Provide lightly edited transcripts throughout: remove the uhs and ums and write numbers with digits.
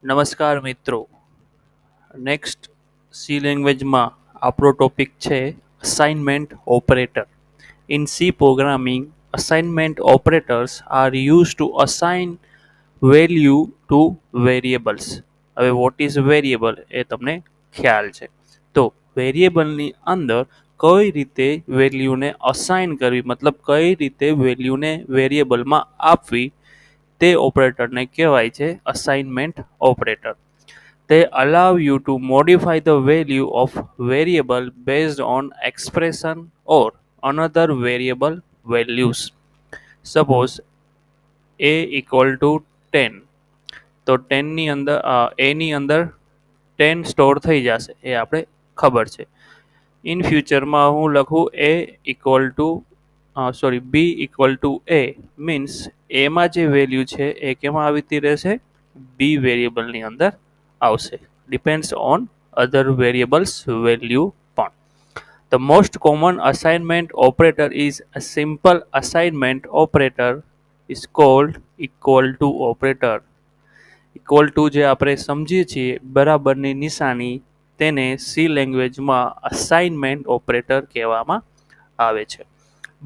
નમસ્કાર મિત્રો. Next C લેંગ્વેજમાં આપણો ટોપિક છે assignment operator. In C programming, assignment operators are used to assign value to variables. હવે વોટ ઇઝ વેરિયેબલ એ તમને ખ્યાલ છે. તો વેરિયેબલની અંદર કઈ રીતે વેલ્યુને અસાઇન કરવી, મતલબ કઈ રીતે વેલ્યુને વેરિયેબલમાં આપવી, તે ઓપરેટરને કહેવાય છે assignment operator. They allow you to modify the value of variable based on expression or another variable values. Suppose a equal to 10, તો 10 ની અંદર a ની અંદર 10 સ્ટોર થઈ જશે, એ આપણે ખબર છે. ઇન ફ્યુચરમાં હું લખું a equal to b equal to a, means એમાં જે વેલ્યુ છે એ કેમાં આવતી રહેશે, b વેરિયેબલની અંદર આવશે. Depends on other variables value પણ. The most common assignment operator is a simple assignment operator is called equal to operator. Equal to જે આપણે સમજીએ છીએ બરાબરની નિશાની, તેને સી લેંગ્વેજમાં અસાઇનમેન્ટ ઓપરેટર કહેવામાં આવે છે.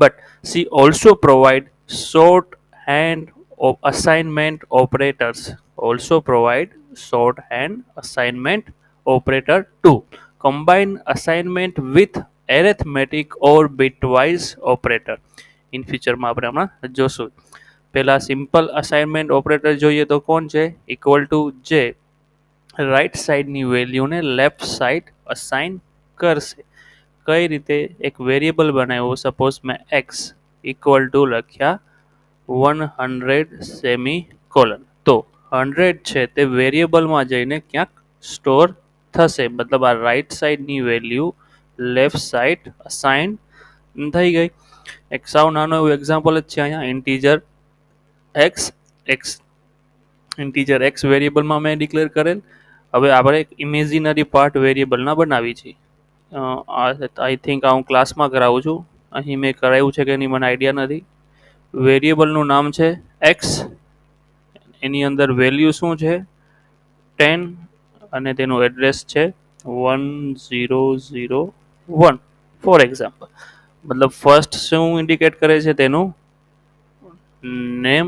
But she also provide short hand assignment operators. Also provide shorthand assignment operator to combine assignment with arithmetic or bitwise operator. In future માં આપણે હમણાં જોશું. પહેલા સિમ્પલ અસાઇનમેન્ટ ઓપરેટર જોઈએ તો કોણ છે, ઇક્વલ ટુ જે રાઈટ સાઈડની વેલ્યુને લેફ્ટ સાઈડ અસાઇન કરશે. કઈ રીતે, એક વેરિયેબલ બનાવ્યો, સપોઝ મેં એક્સ ઇક્વલ ટુ લખ્યા 100 સેમી-કોલન. તો 100 છે તે વેરિયેબલમાં જઈને ક્યાંક સ્ટોર થશે, મતલબ આ રાઈટ સાઈડની વેલ્યુ લેફ્ટ સાઈડ અસાઇન થઈ ગઈ. એક સાવ નાનો એવું એક્ઝામ્પલ જ છે અહીંયા. ઇન્ટીજર એક્સ વેરિયેબલમાં મેં ડિક્લેર કરેલ. હવે આપણે એક ઇમેજિનરી પાર્ટ વેરિયેબલના બનાવી છે. આઈ થિંક હું ક્લાસમાં કરાવું છું, અહીં મેં કરાવ્યું છે કે એની મને આઈડિયા નથી. વેરિયેબલનું નામ છે એક્સ, એની અંદર વેલ્યુ શું છે 10, અને તેનું એડ્રેસ છે 1001 ફોર એક્ઝામ્પલ. મતલબ ફર્સ્ટ શું ઇન્ડિકેટ કરે છે, તેનું name,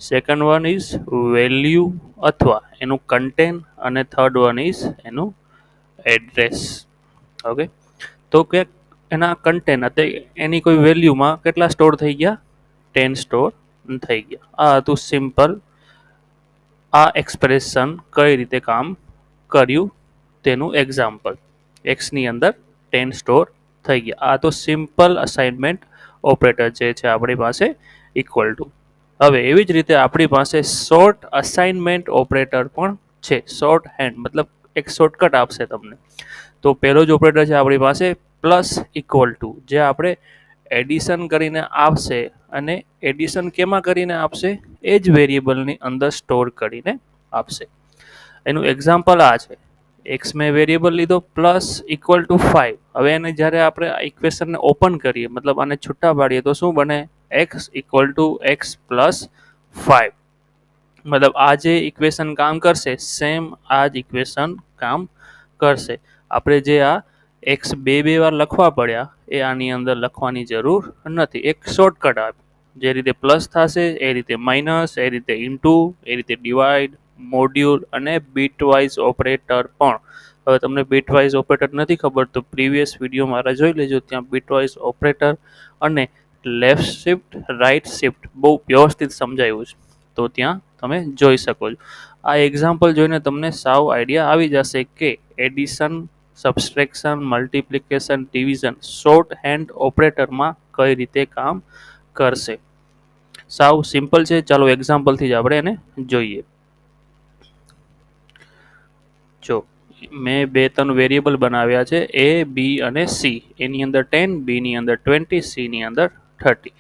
second one is value અથવા એનું કન્ટેન્ટ, અને થર્ડ વન ઇઝ એનું એડ્રેસ. ઓકે, તો કે એના કન્ટેન્ટ એની કોઈ વેલ્યુમાં કેટલા સ્ટોર થઈ ગયા, 10 સ્ટોર થઈ ગયા. આ હતું સિમ્પલ આ એક્સપ્રેશન કઈ રીતે કામ કર્યું તેનું એક્ઝામ્પલ. એક્સની અંદર 10 સ્ટોર થઈ ગયા. આ તો સિમ્પલ અસાઇનમેન્ટ ઓપરેટર જે છે આપણી પાસે ઇક્વલ ટુ. હવે એવી જ રીતે આપણી પાસે શોર્ટ અસાઇનમેન્ટ ઓપરેટર પણ છે. શોર્ટ હેન્ડ મતલબ એક શોર્ટકટ આપશે તમને. તો પહેલો જ ઓપરેટર છે આપણી પાસે પ્લસ ઇક્વલ ટુ, જે આપણે એડિશન કરીને આપશે, અને એડિશન કેમાં કરીને આપશે, એ જ વેરિયેબલની અંદર સ્ટોર કરીને આપશે. એનું એક્ઝામ્પલ આ છે. એક્સ મેં વેરિયેબલ લીધો પ્લસ ઇક્વલ ટુ 5. હવે એને જ્યારે આપણે આ ઇક્વેશનને ઓપન કરીએ, મતલબ આને છૂટા પાડીએ, તો શું બને, x equal to x plus 5. મતલબ આ જે ઇક્વેશન કામ કરશે, સેમ આ જ ઇક્વેશન કામ કરશે. આપણે જે આ એક્સ બે વાર લખવા પડ્યા, એ આની અંદર લખવાની જરૂર નથી. એક શોર્ટકટ આપે, જે રીતે પ્લસ થશે એ રીતે માઇનસ, એ રીતે ઇન્ટુ, એ રીતે ડિવાઈડ, મોડ્યુલ અને બીટવાઇઝ ઓપરેટર પણ. હવે તમને બીટવાઇઝ ઓપરેટર નથી ખબર તો પ્રીવિયસ વિડીયો મારા જોઈ લેજો, ત્યાં બીટવાઇઝ ઓપરેટર અને લેફ્ટ શિફ્ટ રાઈટ શિફ્ટ બહુ વ્યવસ્થિત સમજાયું છે, તો ત્યાં તમે જોઈ શકો છો. આ એક્ઝામ્પલ જોઈને તમને સાવ આઈડિયા આવી જશે કે addition, subtraction, multiplication, division short hand ઓપરેટરમાં કઈ રીતે કામ કરશે. સાવ સિમ્પલ છે. ચાલો એક્ઝામ્પલથી જ આપણે એને જોઈએ. જો મેં 2-3 વેરિયેબલ બનાવ્યા છે, એ, બી અને સી. એની અંદર 10, બીની અંદર 20, સીની અંદર 30.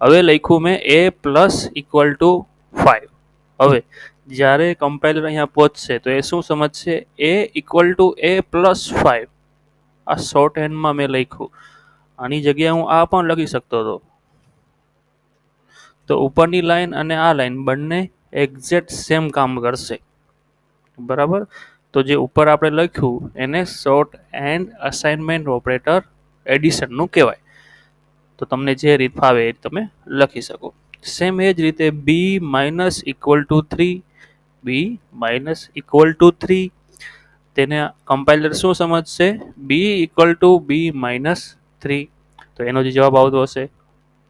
હવે લખ્યું મેં એ પ્લસ ઇક્વલ ટુ 5. હવે જ્યારે કમ્પાઇલર અહીંયા પહોંચશે તો એ શું સમજશે, એ ઇક્વલ ટુ એ પ્લસ 5. આ શોર્ટ હેન્ડમાં મેં લખ્યું. આની જગ્યાએ હું આ પણ લખી શકતો હતો. તો ઉપરની લાઈન અને આ લાઈન બંને એક્ઝેક્ટ સેમ કામ કરશે. બરાબર. તો જે ઉપર આપણે લખ્યું એને શોર્ટ એન્ડ અસાઇનમેન્ટ ઓપરેટર એડિશનનું કહેવાય. તો તમને જે રીત ફાવે એ તમે લખી શકો. સેમ એ જ રીતે B minus equal to 3, B minus equal to 3, તેને કમ્પાઇલર શું સમજશે? B equal to B minus 3. તો એનો જે જવાબ આવતો હશે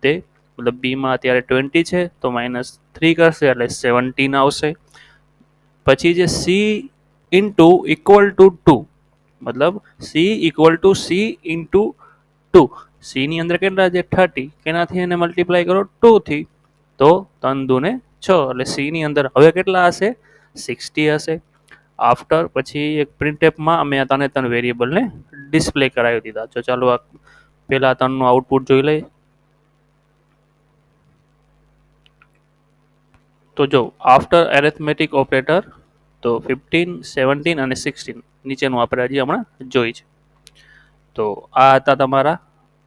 તે મતલબ બીમાં અત્યારે 20 છે તો -3 કરશે એટલે 17 આવશે. પછી જે સી ઇન્ટુ ઇક્વલ ટુ 2, મતલબ C equal to C into 2. C ની અંદર કેટલા છે? 30. કેનાથી એને મલ્ટીપ્લાય કરો? 2 થી. તો 3 દુને 6 એટલે સી ની અંદર હવે કેટલા હશે? 60 હશે. આફ્ટર પછી એક પ્રિન્ટએફમાં અમે આ ત્રણે વેરિયેબલને ડિસ્પ્લે કરાવી દીધા. તો ચાલો આ પહેલા ત્રણનું આઉટપુટ જોઈ લઈએ. તો જો આફ્ટર એરેથમેટિક ઓપરેટર તો 15, 17 અને 16 નીચેનું આપણે હજી હમણાં જોઈ છે. તો આ હતા તમારા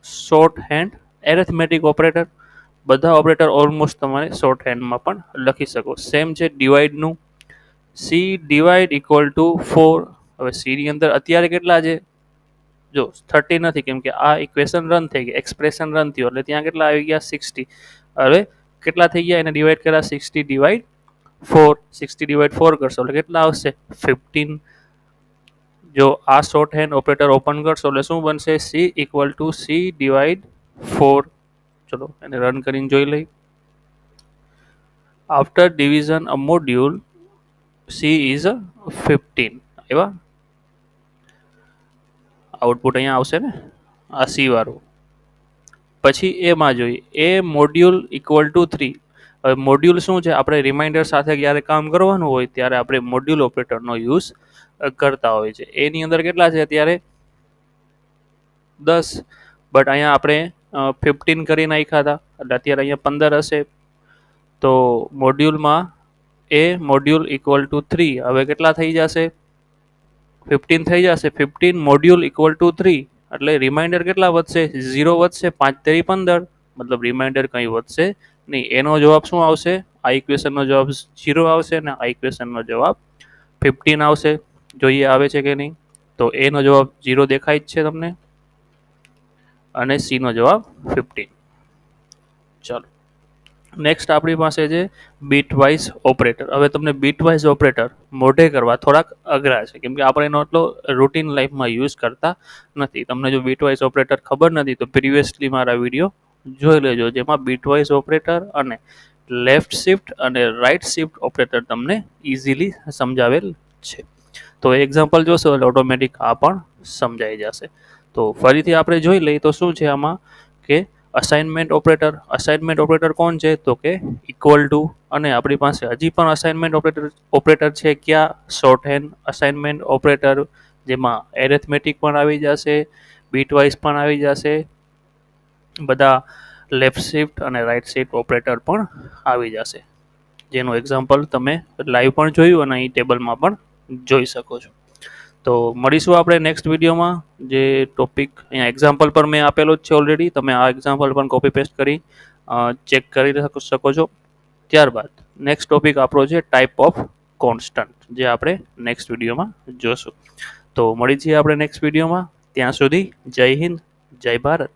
શોર્ટ હેન્ડ એરેથમેટિક ઓપરેટર. બધા ઓપરેટર ઓલમોસ્ટ તમારે શોર્ટ હેન્ડમાં પણ લખી શકો. સેમ છે ડિવાઈડનું. C divide equal to 4. હવે સી ની અંદર અત્યારે કેટલા છે? જો 30 નથી, કેમ કે આ ઇક્વેશન રન થઈ ગઈ, એક્સપ્રેશન રન થયું એટલે ત્યાં કેટલા આવી ગયા? 60. હવે કેટલા થઈ ગયા? એને ડિવાઈડ કર્યા 60 ડિવાઈડ 4. 60 ડિવાઈડ 4 કરશો એટલે કેટલા આવશે? 15. જો આ શોર્ટ હેન્ડ ઓપરેટર ઓપન કરશો એટલે શું બનશે? C equal to C divide 4. ચલો એને રન કરીને જોઈ લઈ. After division a module she is 15. એવા આઉટપુટ અહીંયા આવશે ને, આ સી વાળું. પછી એમાં જોઈએ એ મોડ્યુલ ઇક્વલ ટુ 3. હવે મોડ્યુલ શું છે? આપણે રિમાઇન્ડર સાથે જ્યારે કામ કરવાનું હોય ત્યારે આપણે મોડ્યુલ ઓપરેટરનો યુઝ કરતા હોય છે. એની અંદર કેટલા છે અત્યારે? 10. બટ અહીંયા આપણે 15 કરી નાખ્યા હતા એટલે અત્યારે અહીંયા 15 હશે. તો મોડ્યુલમાં એ મોડ્યુલ ઇક્વલ ટુ 3 હવે કેટલા થઈ જશે? 15 થઈ જશે. 15 મોડ્યુલ ઇક્વલ ટુ 3 એટલે રિમાઇન્ડર કેટલા વધશે? 0 વધશે. 5 તેરી 15, મતલબ રિમાઇન્ડર કંઈ વધશે નહીં. એનો જવાબ શું આવશે? આ ઇક્વેશનનો જવાબ 0 આવશે અને આ ઇક્વેશનનો જવાબ 15 આવશે. જોઈએ આવે છે કે નહીં. તો એનો જવાબ 0 દેખાય જ છે તમને અને સી નો જવાબ 15. ચાલો નેક્સ્ટ આપણી પાસે છે બીટવાઇઝ ઓપરેટર. હવે તમને બીટવાઇઝ ઓપરેટર મોઢે કરવા થોડાક અઘરા છે, કેમ કે આપણે એનો એટલો રૂટીન લાઈફમાં યુઝ કરતા નથી. તમને જો બીટવાઇઝ ઓપરેટર ખબર નથી તો પ્રિવિયસલી મારા વિડીયો જોઈ લેજો, જેમાં બીટવાઇઝ ઓપરેટર અને લેફ્ટ શિફ્ટ અને રાઇટ શિફ્ટ ઓપરેટર તમને ઇઝીલી સમજાવેલ છે. તો એક્ઝામ્પલ જોશો એટલે ઓટોમેટિક આ પણ સમજાઈ જશે. તો ફરીથી આપણે જોઈ લઈએ તો શું છે આમાં કે અસાઇનમેન્ટ ઓપરેટર. અસાઇનમેન્ટ ઓપરેટર કોણ છે? તો કે ઇક્વલ ટુ. અને આપણી પાસે હજી પણ અસાઇનમેન્ટ ઓપરેટર છે ક્યાં? શોર્ટ હેન્ડ અસાઇનમેન્ટ ઓપરેટર, જેમાં એરેથમેટિક પણ આવી જશે, બીટવાઇઝ પણ આવી જશે, બધા લેફ્ટ શિફ્ટ અને રાઇટ શિફ્ટ ઓપરેટર પણ આવી જશે, જેનું એક્ઝામ્પલ તમે લાઈવ પણ જોયું અને અહીં ટેબલમાં પણ જોઈ શકો છો. તો મળીશું આપણે નેક્સ્ટ વિડીયોમાં. જે ટોપિક અહીંયા એક્ઝામ્પલ પર મેં આપેલો જ છે ઓલરેડી, તમે આ એક્ઝામ્પલ પણ કોપી પેસ્ટ કરી ચેક કરી શકો છો. ત્યારબાદ નેક્સ્ટ ટોપિક આપણો છે ટાઈપ ઓફ કોન્સ્ટન્ટ, જે આપણે નેક્સ્ટ વિડીયોમાં જોશું. તો મળી છીએ આપણે નેક્સ્ટ વિડીયોમાં. ત્યાં સુધી જય હિન્દ, જય ભારત.